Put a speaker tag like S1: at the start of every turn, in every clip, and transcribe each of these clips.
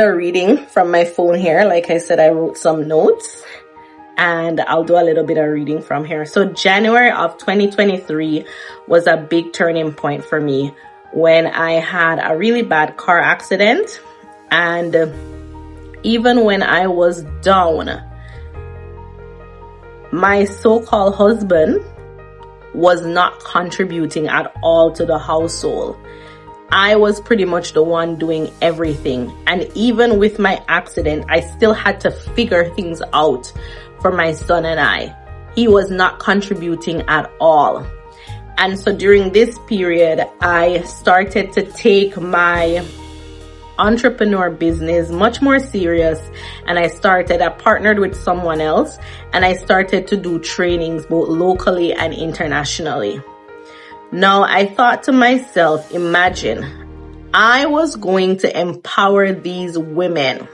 S1: A reading from my phone here. Like I said, I wrote some notes and I'll do a little bit of reading from here. So January of 2023 was a big turning point for me when I had a really bad car accident. And even when I was down, my so-called husband was not contributing at all to the household. I was pretty much the one doing everything. And even with my accident, I still had to figure things out for my son and I. He was not contributing at all. And so during this period, I started to take my entrepreneur business much more serious. And I partnered with someone else and I started to do trainings both locally and internationally. Now, I thought to myself, imagine I was going to empower these women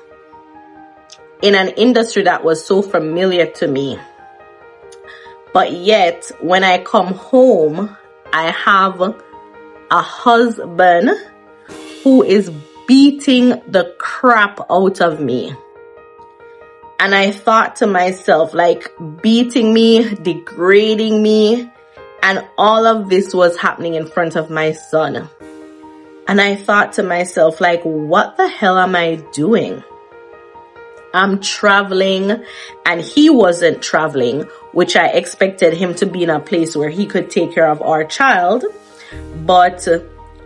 S1: in an industry that was so familiar to me. But yet, when I come home, I have a husband who is beating the crap out of me. And I thought to myself, like, beating me, degrading me, and all of this was happening in front of my son. And I thought to myself, like, what the hell am I doing? I'm traveling and he wasn't traveling, which I expected him to be in a place where he could take care of our child. But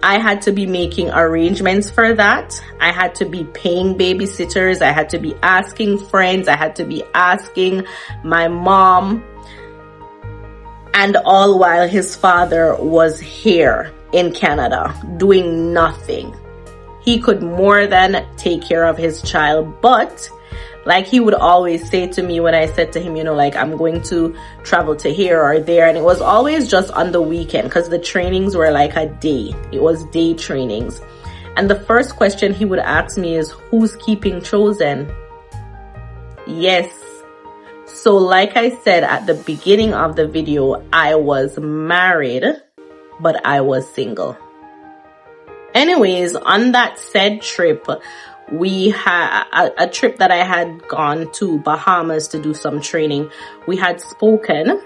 S1: I had to be making arrangements for that. I had to be paying babysitters. I had to be asking friends. I had to be asking my mom. And all while his father was here in Canada doing nothing. He could more than take care of his child. But like he would always say to me when I said to him, you know, like, I'm going to travel to here or there. And it was always just on the weekend because the trainings were like a day. It was day trainings. And the first question he would ask me is, who's keeping Chosen? Yes. So like I said at the beginning of the video, I was married, but I was single. Anyways, on that said trip, we had a trip that I had gone to Bahamas to do some training. We had spoken.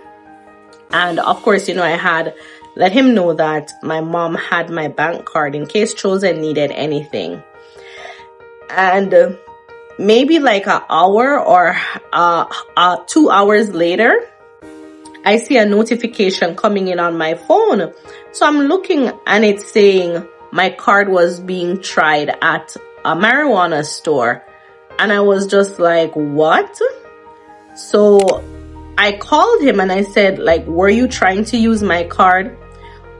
S1: And of course, you know, I had let him know that my mom had my bank card in case Chosen needed anything. And maybe like an hour or 2 hours later, I see a notification coming in on my phone. So I'm looking and it's saying my card was being tried at a marijuana store. And I was just like, what? So I called him and I said, like, were you trying to use my card?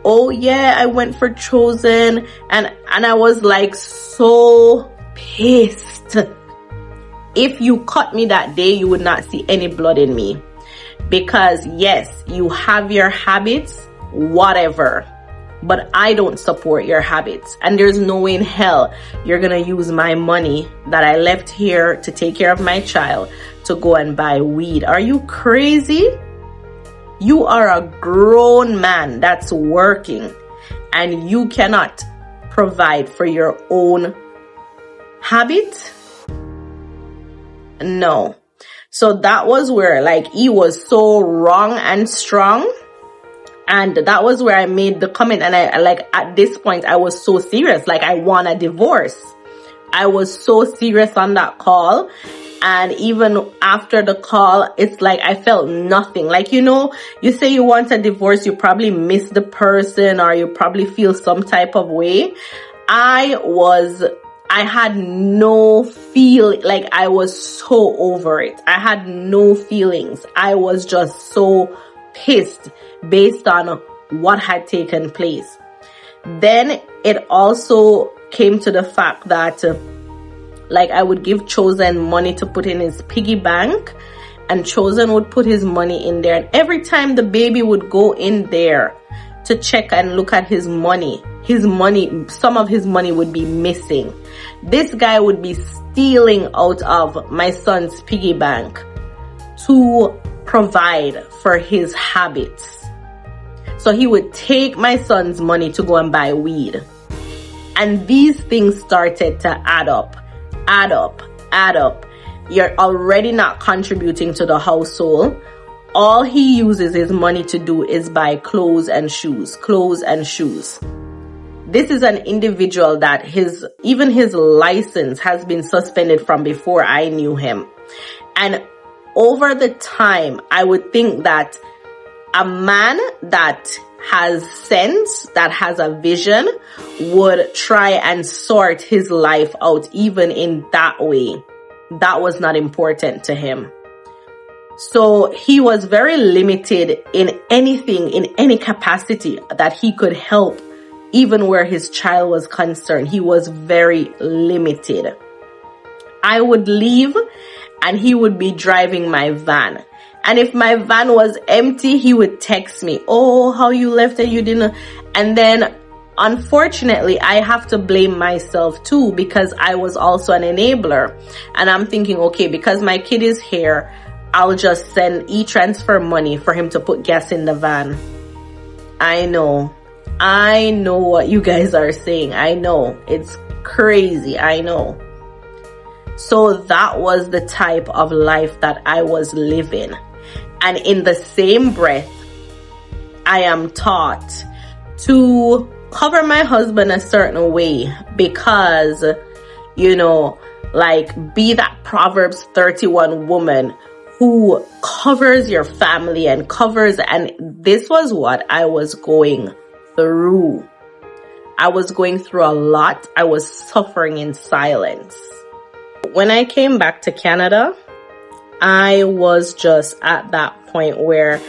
S1: Oh yeah, I went for Chosen. And I was like so pissed. If you cut me that day, you would not see any blood in me. Because yes, you have your habits, whatever. But I don't support your habits. And there's no way in hell you're going to use my money that I left here to take care of my child to go and buy weed. Are you crazy? You are a grown man that's working and you cannot provide for your own habit. No. So that was where, like, he was so wrong and strong. And that was where I made the comment. And I, like, at this point, I was so serious. Like, I want a divorce. I was so serious on that call. And even after the call, it's like I felt nothing. Like, you know, you say you want a divorce, you probably miss the person or you probably feel some type of way. I had no feel, like I was so over it. I had no feelings. I was just so pissed based on what had taken place. Then it also came to the fact that like I would give Chosen money to put in his piggy bank and Chosen would put his money in there. And every time the baby would go in there to check and look at his money, some of his money would be missing. This guy would be stealing out of my son's piggy bank to provide for his habits. So he would take my son's money to go and buy weed. And these things started to add up. add up. You're already not contributing to the household. All he uses his money to do is buy clothes and shoes. This is an individual that even his license has been suspended from before I knew him. And over the time, I would think that a man that has sense, that has a vision, would try and sort his life out even in that way. That was not important to him. So he was very limited in anything, in any capacity that he could help, even where his child was concerned. He was very limited. I would leave and he would be driving my van. And if my van was empty, he would text me, oh, how you left and you didn't. And then unfortunately, I have to blame myself too, because I was also an enabler. And I'm thinking, okay, because my kid is here, I'll just send e-transfer money for him to put gas in the van. I know what you guys are saying. I know it's crazy. I know. So that was the type of life that I was living. And in the same breath, I am taught to cover my husband a certain way because, be that Proverbs 31 woman who covers your family and this was what I was going through. I was going through a lot. I was suffering in silence. When I came back to Canada, I was just at that point where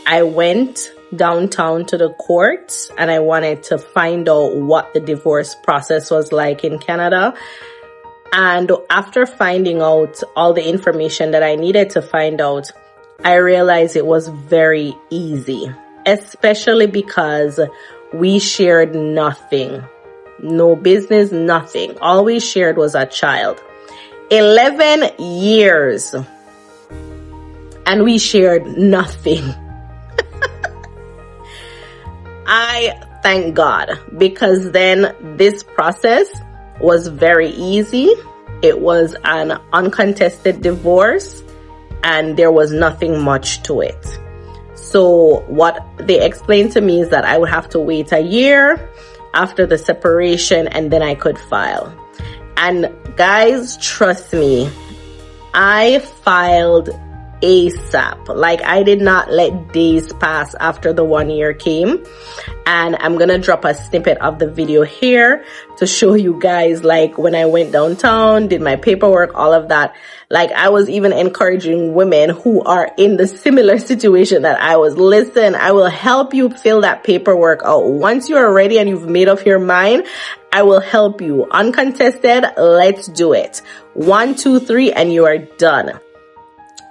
S1: I went downtown to the courts and I wanted to find out what the divorce process was like in Canada. And after finding out all the information that I needed to find out, I realized it was very easy, especially because we shared nothing. No business, nothing. All we shared was a child. 11 years. And we shared nothing. I thank God, because then this process was very easy. It was an uncontested divorce and there was nothing much to it. So what they explained to me is that I would have to wait a year after the separation and then I could file. And guys, trust me, I filed ASAP. Like, I did not let days pass after the 1 year came. And I'm gonna drop a snippet of the video here to show you guys, like, when I went downtown, did my paperwork, all of that. Like, I was even encouraging women who are in the similar situation that I was. Listen, I will help you fill that paperwork out. Once you are ready and you've made up your mind, I will help you. Uncontested, let's do it. 1, 2, 3, and you are done.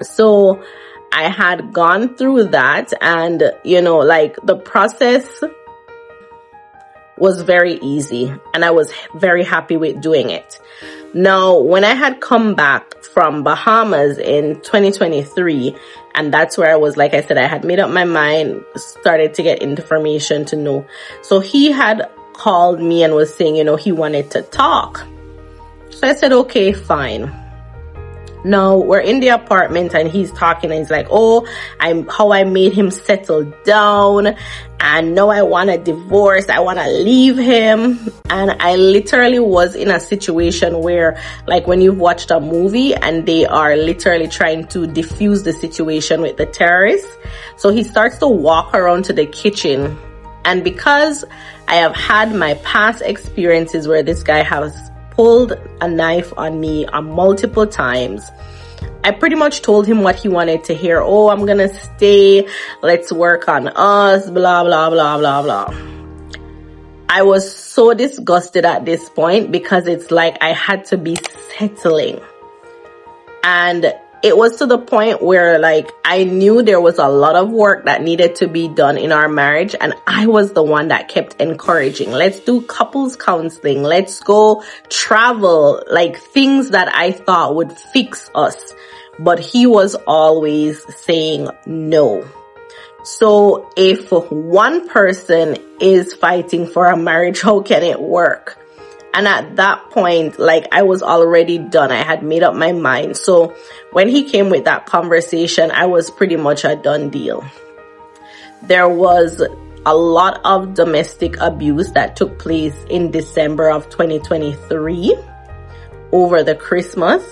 S1: So I had gone through that and, the process was very easy and I was very happy with doing it. Now, when I had come back from Bahamas in 2023, and that's where I was, like I said, I had made up my mind, started to get information to know. So he had called me and was saying, he wanted to talk. So I said, okay, fine. Now we're in the apartment and he's talking and he's like, oh, how I made him settle down and now I want a divorce. I want to leave him. And I literally was in a situation where, like, when you've watched a movie and they are literally trying to diffuse the situation with the terrorists. So he starts to walk around to the kitchen. And because I have had my past experiences where this guy has pulled a knife on me multiple times, I pretty much told him what he wanted to hear. Oh, I'm gonna stay, let's work on us, blah blah blah blah blah. I was so disgusted at this point because it's like I had to be settling, and it was to the point where, like, I knew there was a lot of work that needed to be done in our marriage. And I was the one that kept encouraging, let's do couples counseling. Let's go travel, like things that I thought would fix us. But he was always saying no. So if one person is fighting for a marriage, how can it work? And at that point, like, I was already done. I had made up my mind. So when he came with that conversation, I was pretty much a done deal. There was a lot of domestic abuse that took place in December of 2023 over the Christmas.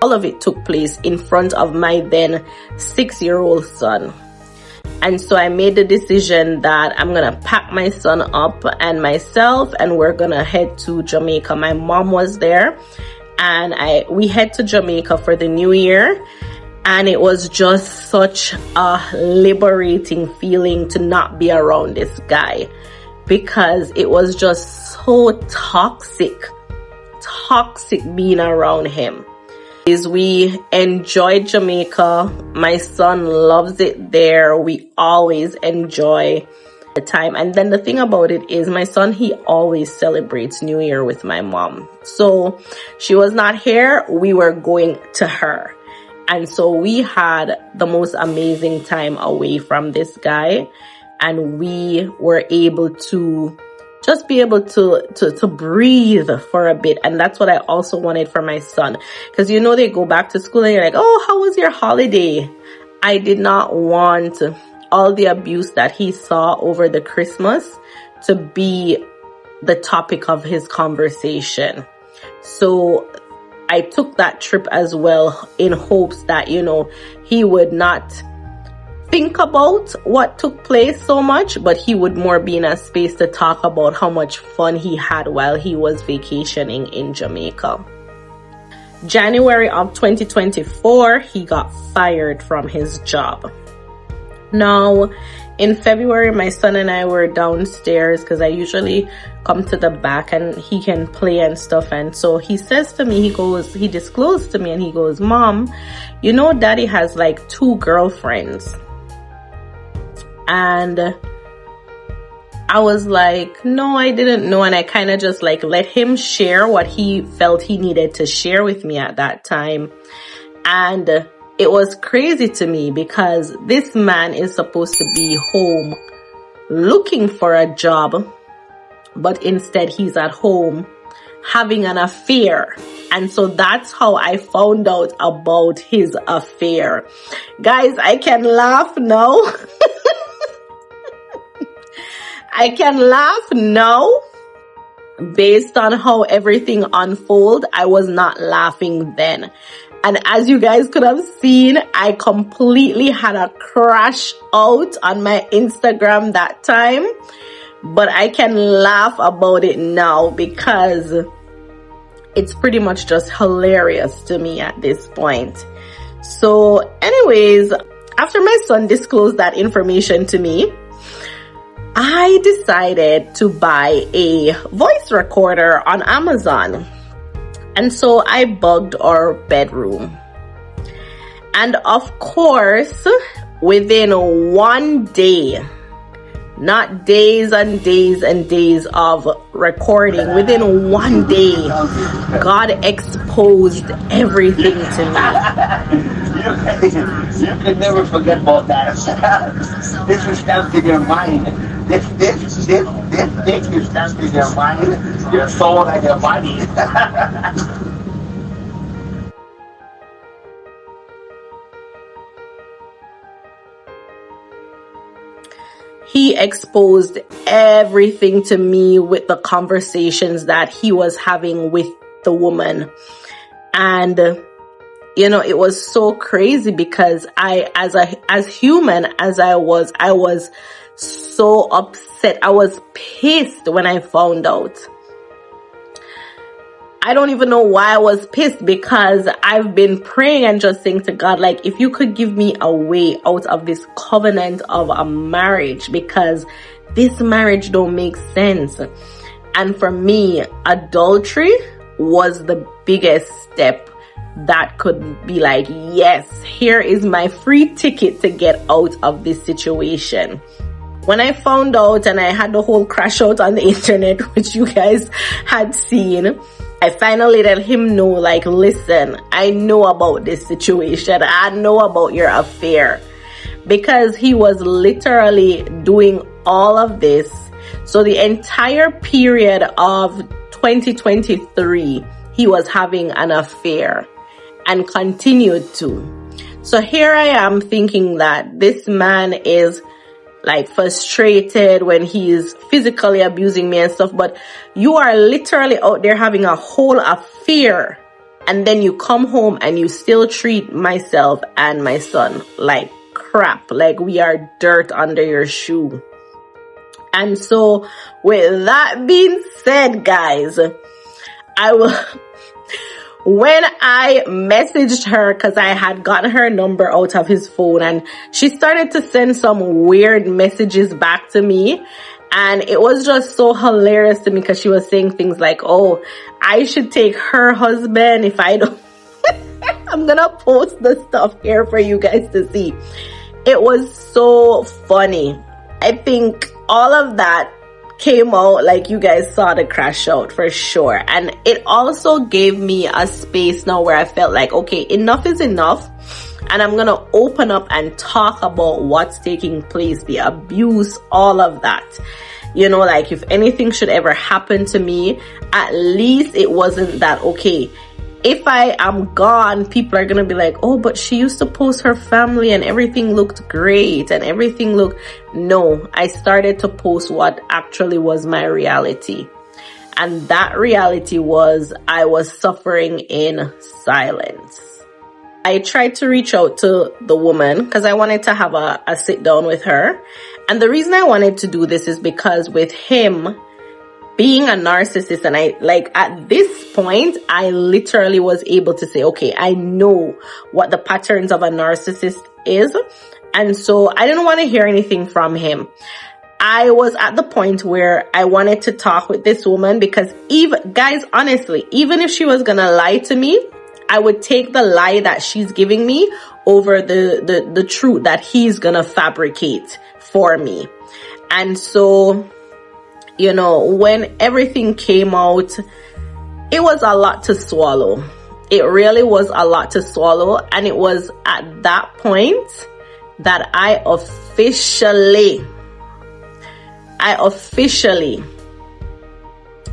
S1: All of it took place in front of my then 6-year-old son. And so I made the decision that I'm going to pack my son up and myself, and we're going to head to Jamaica. My mom was there, and we head to Jamaica for the new year. And it was just such a liberating feeling to not be around this guy, because it was just so toxic being around him. We enjoyed Jamaica. My son loves it there. We always enjoy the time. And then the thing about it is, my son, he always celebrates New Year with my mom. So she was not here. We were going to her. And so we had the most amazing time away from this guy. And we were able to just be able to breathe for a bit. And that's what I also wanted for my son. Because, you know, they go back to school and you're like, oh, how was your holiday? I did not want all the abuse that he saw over the Christmas to be the topic of his conversation. So I took that trip as well in hopes that, you know, he would not think about what took place so much, but he would more be in a space to talk about how much fun he had while he was vacationing in Jamaica. January of 2024, he got fired from his job. Now, in February, my son and I were downstairs because I usually come to the back and he can play and stuff. And so he says to me, he disclosed to me and he goes, Mom, you know, Daddy has like 2 girlfriends. And I was like, no, I didn't know. And I kind of just like let him share what he felt he needed to share with me at that time. And it was crazy to me because this man is supposed to be home looking for a job, but instead he's at home having an affair. And so that's how I found out about his affair. Guys, I can laugh now. I can laugh now based on how everything unfolded. I was not laughing then. And as you guys could have seen, I completely had a crash out on my Instagram that time. But I can laugh about it now because it's pretty much just hilarious to me at this point. So anyways, after my son disclosed that information to me, I decided to buy a voice recorder on Amazon. And so I bugged our bedroom. And of course, within one day, not days and days and days of recording, within one day, God exposed everything to me.
S2: You can never forget about that. This is stamped in your mind. This is stamped in your mind, your soul, and your body.
S1: He exposed everything to me with the conversations that he was having with the woman. And, you know, it was so crazy because as human as I was so upset. I was pissed when I found out. I don't even know why I was pissed, because I've been praying and just saying to God, like, if you could give me a way out of this covenant of a marriage, because this marriage don't make sense. And for me, adultery was the biggest step that could be like, yes, here is my free ticket to get out of this situation. When I found out and I had the whole crash out on the internet, which you guys had seen, I finally let him know, like, listen, I know about this situation. I know about your affair. Because he was literally doing all of this. So the entire period of 2023, he was having an affair and continued to. So here I am thinking that this man is like frustrated when he's physically abusing me and stuff, but you are literally out there having a whole affair, and then you come home and you still treat myself and my son like crap, like we are dirt under your shoe. And so with that being said, guys, when I messaged her, because I had gotten her number out of his phone, and she started to send some weird messages back to me, and it was just so hilarious to me because she was saying things like, oh, I should take her husband if I don't. I'm gonna post the stuff here for you guys to see. It was so funny. I think all of that came out like you guys saw the crash out for sure. And it also gave me a space now where I felt like, okay, enough is enough. And I'm going to open up and talk about what's taking place, the abuse, all of that. You know, like if anything should ever happen to me, at least it wasn't that, okay, if I am gone, people are going to be like, oh, but she used to post her family and everything looked great and everything looked... No, I started to post what actually was my reality. And that reality was I was suffering in silence. I tried to reach out to the woman because I wanted to have a sit down with her. And the reason I wanted to do this is because with him being a narcissist, and I like at this point, I literally was able to say, okay, I know what the patterns of a narcissist is. And so I didn't want to hear anything from him. I was at the point where I wanted to talk with this woman because even, guys, honestly, even if she was going to lie to me, I would take the lie that she's giving me over the truth that he's going to fabricate for me. And so, you know, when everything came out, it was a lot to swallow. It really was a lot to swallow. And it was at that point that I officially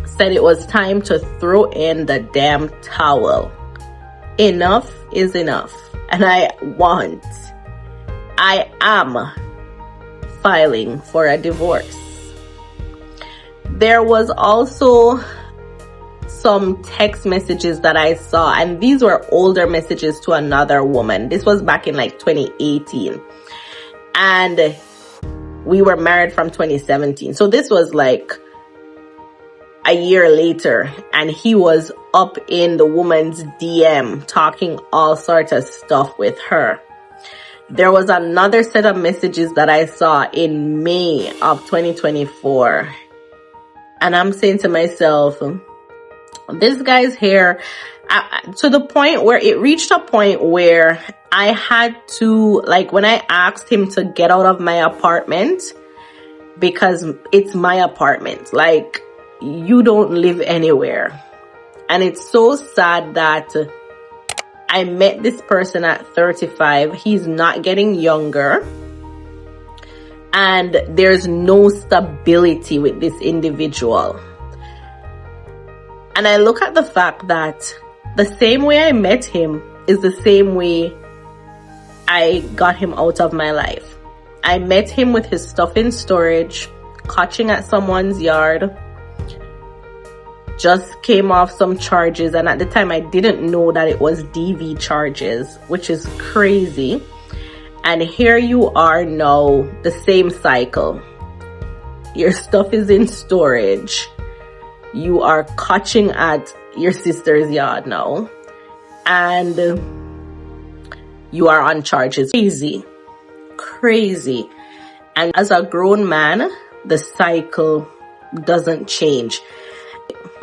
S1: said it was time to throw in the damn towel. Enough is enough. And I am filing for a divorce. There was also some text messages that I saw, and these were older messages to another woman. This was back in like 2018. And we were married from 2017. So this was like a year later, and he was up in the woman's DM talking all sorts of stuff with her. There was another set of messages that I saw in May of 2024. And I'm saying to myself, this guy's here, to the point where it reached a point where I had to, like, when I asked him to get out of my apartment, because it's my apartment, like, you don't live anywhere. And it's so sad that I met this person at 35. He's not getting younger. And there's no stability with this individual. And I look at the fact that the same way I met him is the same way I got him out of my life. I met him with his stuff in storage, catching at someone's yard, just came off some charges. And at the time I didn't know that it was DV charges, which is crazy. And here you are now, the same cycle. Your stuff is in storage. You are catching at your sister's yard now. And you are on charges. Crazy. And as a grown man, the cycle doesn't change.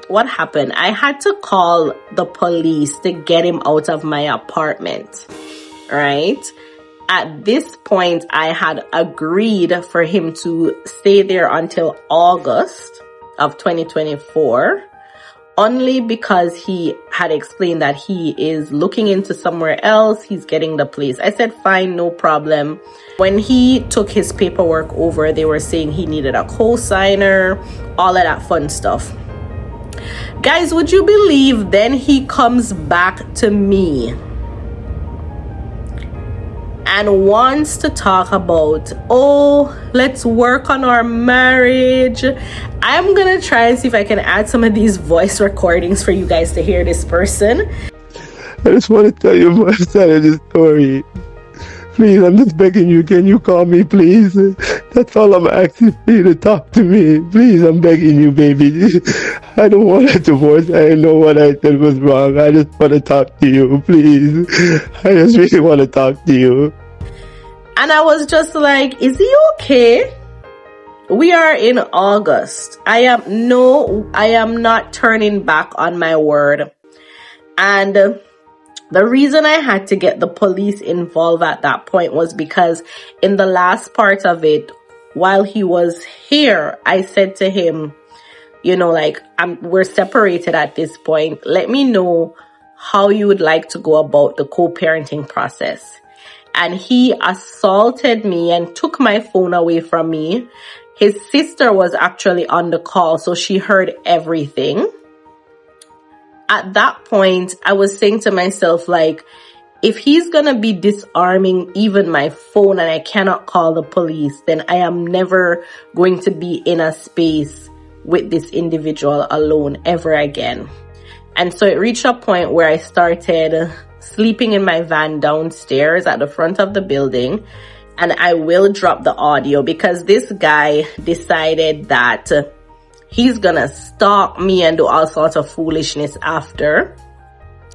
S1: What happened? I had to call the police to get him out of my apartment, right? At this point, I had agreed for him to stay there until August of 2024, only because he had explained that he is looking into somewhere else. He's getting the place. I said, fine, no problem. When he took his paperwork over, they were saying he needed a co-signer, all of that fun stuff. Guys, would you believe then he comes back to me and wants to talk about, oh, let's work on our marriage. I'm gonna try and see if I can add some of these voice recordings for you guys to hear this person.
S3: I just want to tell you my side of the story. Please, I'm just begging you. Can you call me, please? That's all I'm asking for you to talk to me. Please, I'm begging you, baby. I don't want a divorce. I know what I did was wrong. I just want to talk to you, please. I just really want to talk to you.
S1: And I was just like, is he okay? We are in August. I am not turning back on my word. And the reason I had to get the police involved at that point was because in the last part of it, while he was here, I said to him, you know, like, we're separated at this point. Let me know how you would like to go about the co-parenting process. And he assaulted me and took my phone away from me. His sister was actually on the call, so she heard everything. At that point, I was saying to myself, like, if he's gonna be disarming even my phone and I cannot call the police, then I am never going to be in a space with this individual alone ever again. And so it reached a point where I started sleeping in my van downstairs at the front of the building. And I will drop the audio because this guy decided that he's gonna stalk me and do all sorts of foolishness after.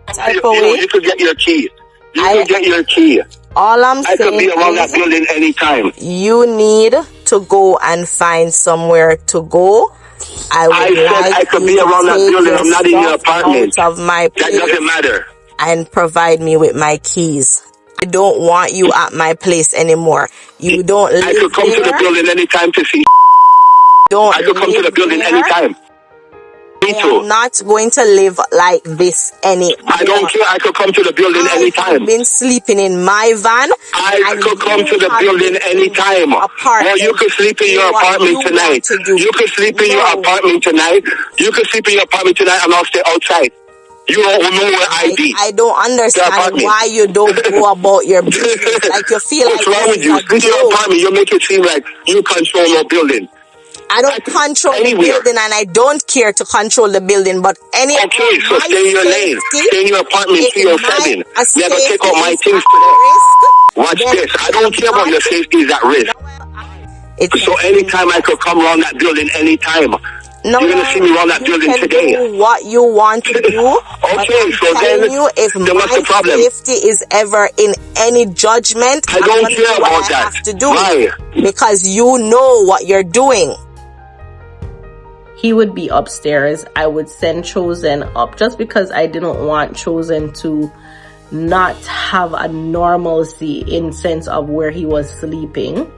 S2: You could get your key. You could get your key.
S1: All I'm saying
S2: I could be around that building anytime.
S1: You need to go and find somewhere to go.
S2: I could be around that building. I'm not in your apartment.
S1: Of my
S2: that doesn't matter.
S1: And provide me with my keys. I don't want you at my place anymore. You don't live
S2: I could come
S1: there.
S2: to the building anytime to see. I could come to the building anytime. Me too.
S1: I'm not going to live like this anymore.
S2: I don't care. I could come to the building anytime.
S1: I've been sleeping in my van.
S2: I could come to the building anytime. Or you could sleep in your apartment tonight. You could sleep in your apartment tonight. You could sleep in your apartment tonight and I'll stay outside. You don't know where I be.
S1: I don't understand why you don't go about your business. Like you feel
S2: What's
S1: like
S2: wrong with you? In your apartment, you make it seem like you control your building.
S1: I don't control the building and I don't care to control the building, but
S2: okay, so stay in your lane. Stay in your apartment 307. Never take out my things today. Watch this. I don't care about your safety is at risk. So anytime I could come around that building anytime. You're gonna see me around that building today.
S1: Do what you want to do.
S2: Okay, so then
S1: if
S2: what's the problem?
S1: Safety is ever in any judgment,
S2: I don't care about that. Why?
S1: Because you know what you're doing. He would be upstairs. I would send Chosen up just because I didn't want Chosen to not have a normalcy in sense of where he was sleeping.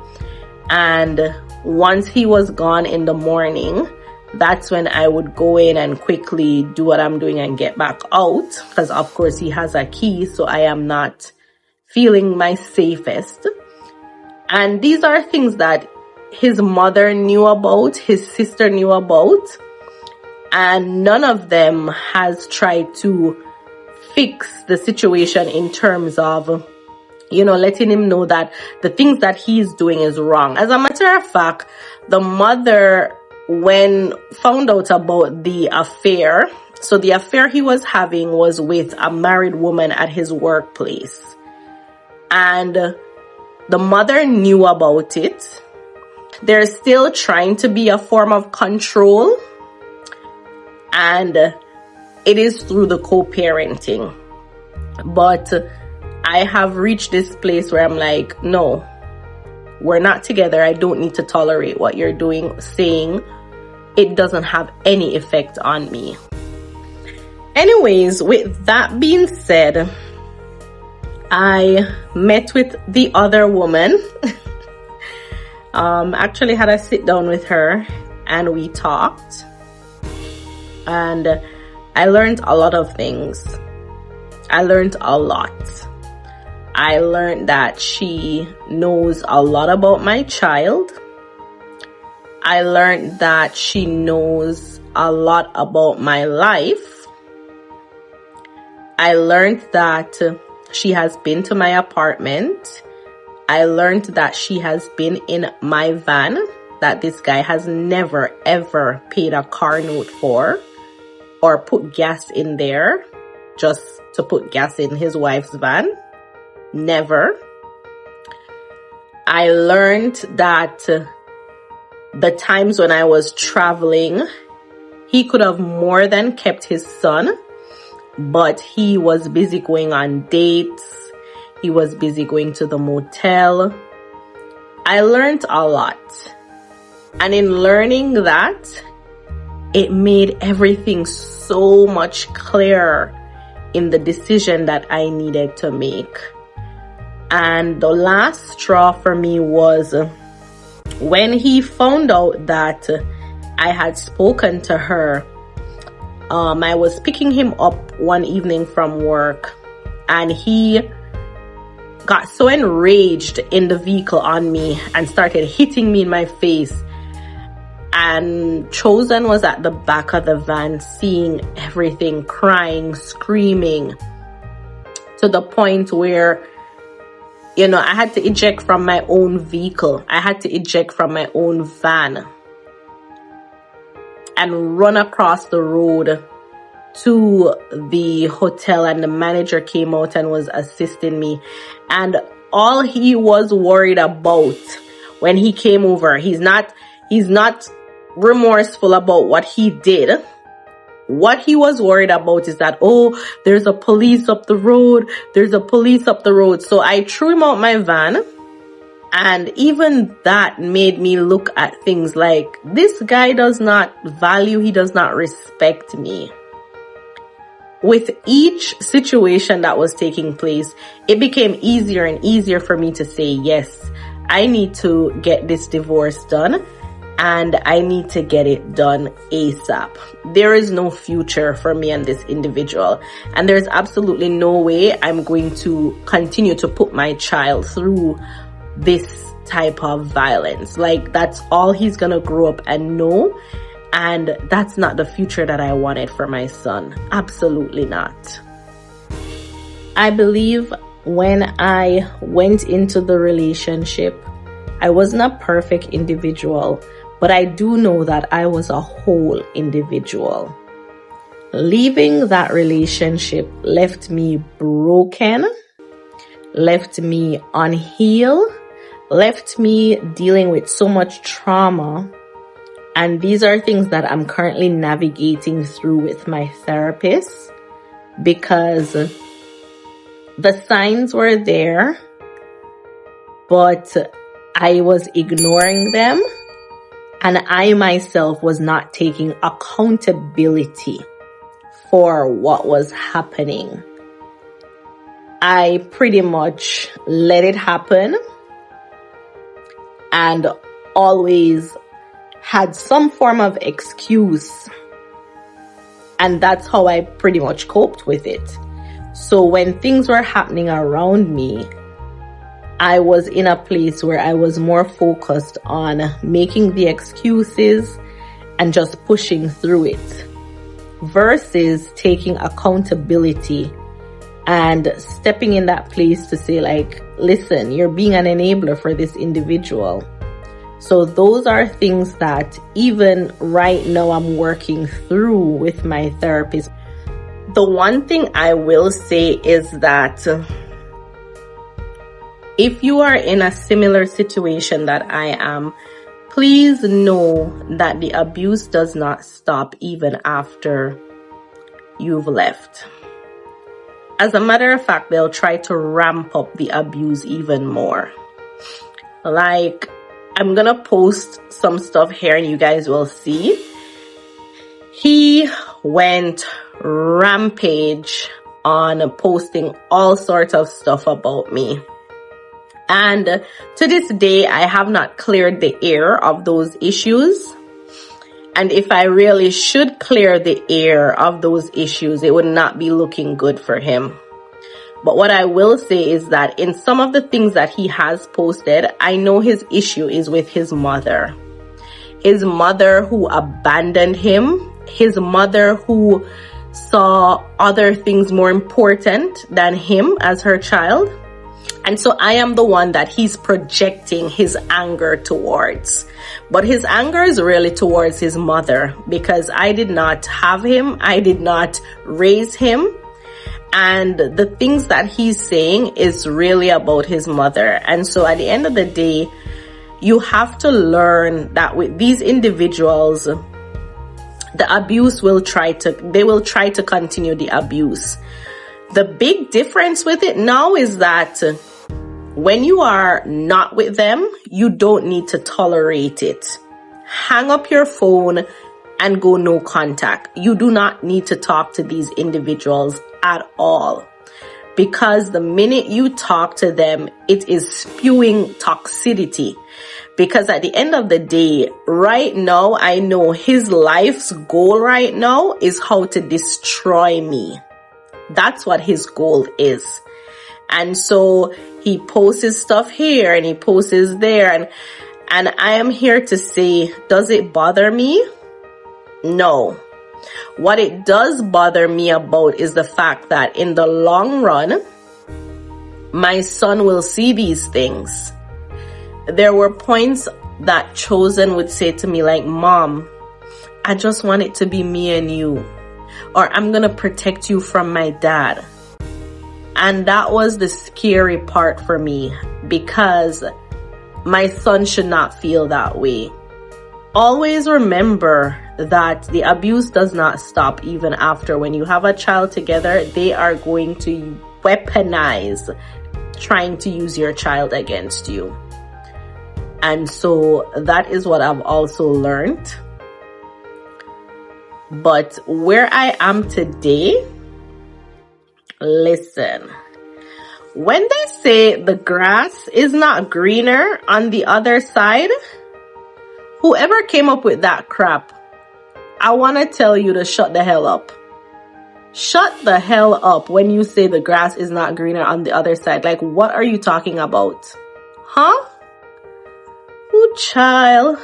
S1: And once he was gone in the morning, that's when I would go in and quickly do what I'm doing and get back out. Because of course he has a key, so I am not feeling my safest. And these are things that his mother knew about, his sister knew about. And none of them has tried to fix the situation in terms of, you know, letting him know that the things that he's doing is wrong. As a matter of fact, the mother, when found out about the affair, so the affair he was having was with a married woman at his workplace. And the mother knew about it. There's still trying to be a form of control. And it is through the co-parenting. But I have reached this place where I'm like, no, we're not together. I don't need to tolerate what you're doing, saying. It doesn't have any effect on me. Anyways, with that being said, I met with the other woman. Actually had a sit down with her and we talked. And I learned a lot of things. I learned a lot. I learned that she knows a lot about my child. I learned that she knows a lot about my life. I learned that she has been to my apartment. I learned that she has been in my van that this guy has never ever paid a car note for or put gas in there just to put gas in his wife's van. Never. I learned that the times when I was traveling, he could have more than kept his son, but he was busy going on dates. He was busy going to the motel. I learned a lot. And in learning that, it made everything so much clearer in the decision that I needed to make. And the last straw for me was when he found out that I had spoken to her. I was picking him up one evening from work, and he got so enraged in the vehicle on me and started hitting me in my face. And Chosen was at the back of the van, seeing everything, crying, screaming, to the point where, you know, I had to eject from my own vehicle. I had to eject from my own van and run across the road to the hotel, and the manager came out and was assisting me. And all he was worried about when he came over, he's not remorseful about what he did. What he was worried about is that, oh, there's a police up the road. There's a police up the road. So I threw him out my van. And even that made me look at things like, this guy does not value, he does not respect me. With each situation that was taking place, it became easier and easier for me to say, yes, I need to get this divorce done, and I need to get it done ASAP. There is no future for me and this individual, and there's absolutely no way I'm going to continue to put my child through this type of violence. Like, that's all he's gonna grow up and know, and that's not the future that I wanted for my son. Absolutely not. I believe when I went into the relationship, I wasn't a perfect individual, but I do know that I was a whole individual. Leaving that relationship left me broken, left me unhealed, left me dealing with so much trauma. And these are things that I'm currently navigating through with my therapist, because the signs were there, but I was ignoring them, and I myself was not taking accountability for what was happening. I pretty much let it happen and always had some form of excuse. And that's how I pretty much coped with it. So when things were happening around me, I was in a place where I was more focused on making the excuses and just pushing through it, versus taking accountability and stepping in that place to say, like, listen, you're being an enabler for this individual. So those are things that even right now I'm working through with my therapist. The one thing I will say is that if you are in a similar situation that I am, please know that the abuse does not stop even after you've left. As a matter of fact, they'll try to ramp up the abuse even more. Like, I'm gonna post some stuff here and you guys will see. He went rampage on posting all sorts of stuff about me. And to this day, I have not cleared the air of those issues. And if I really should clear the air of those issues, it would not be looking good for him. But what I will say is that in some of the things that he has posted, I know his issue is with his mother. His mother, who abandoned him his mother who saw other things more important than him as her child. And so I am the one that he's projecting his anger towards. But his anger is really towards his mother, because I did not have him. I did not raise him. And the things that he's saying is really about his mother. And so at the end of the day, you have to learn that with these individuals, the abuse will try to continue the abuse. The big difference with it now is that when you are not with them, you don't need to tolerate it. Hang up your phone and go no contact. You do not need to talk to these individuals at all. Because the minute you talk to them, it is spewing toxicity. Because at the end of the day, right now, I know his life's goal right now is how to destroy me. That's what his goal is. And so he posts stuff here and he posts there. And I am here to say, does it bother me? No. What it does bother me about is the fact that in the long run, my son will see these things. There were points that Chosen would say to me like, Mom, I just want it to be me and you. Or I'm going to protect you from my dad. And that was the scary part for me, because my son should not feel that way. Always remember that the abuse does not stop even after. When you have a child together, they are going to weaponize trying to use your child against you. And so that is what I've also learned. But where I am today, listen, when they say the grass is not greener on the other side, whoever came up with that crap, I want to tell you to shut the hell up. Shut the hell up when you say the grass is not greener on the other side. Like, what are you talking about? Huh? Ooh, child.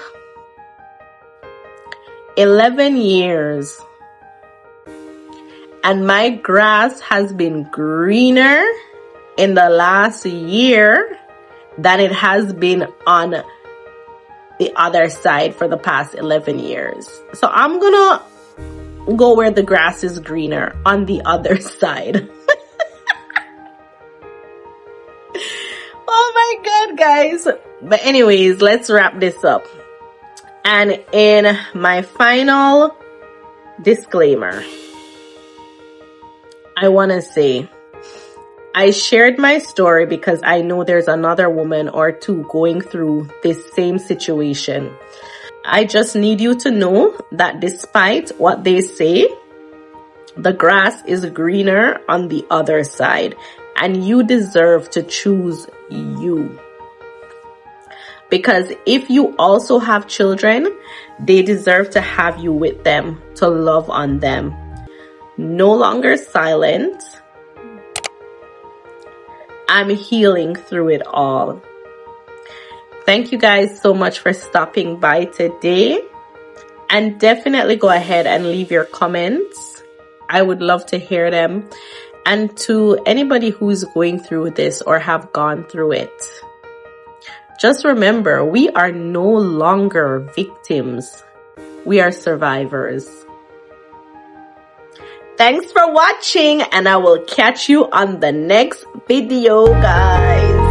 S1: 11 years. And my grass has been greener in the last year than it has been on the other side for the past 11 years. So I'm gonna go where the grass is greener, on the other side. Oh my God, guys. But anyways, let's wrap this up. And in my final disclaimer, I want to say, I shared my story because I know there's another woman or two going through this same situation. I just need you to know that despite what they say, the grass is greener on the other side, and you deserve to choose you. Because if you also have children, they deserve to have you with them, to love on them. No longer silent. I'm healing through it all. Thank you guys so much for stopping by today. And definitely go ahead and leave your comments. I would love to hear them. And to anybody who's going through this or have gone through it, just remember, we are no longer victims. We are survivors. Thanks for watching, and I will catch you on the next video, guys.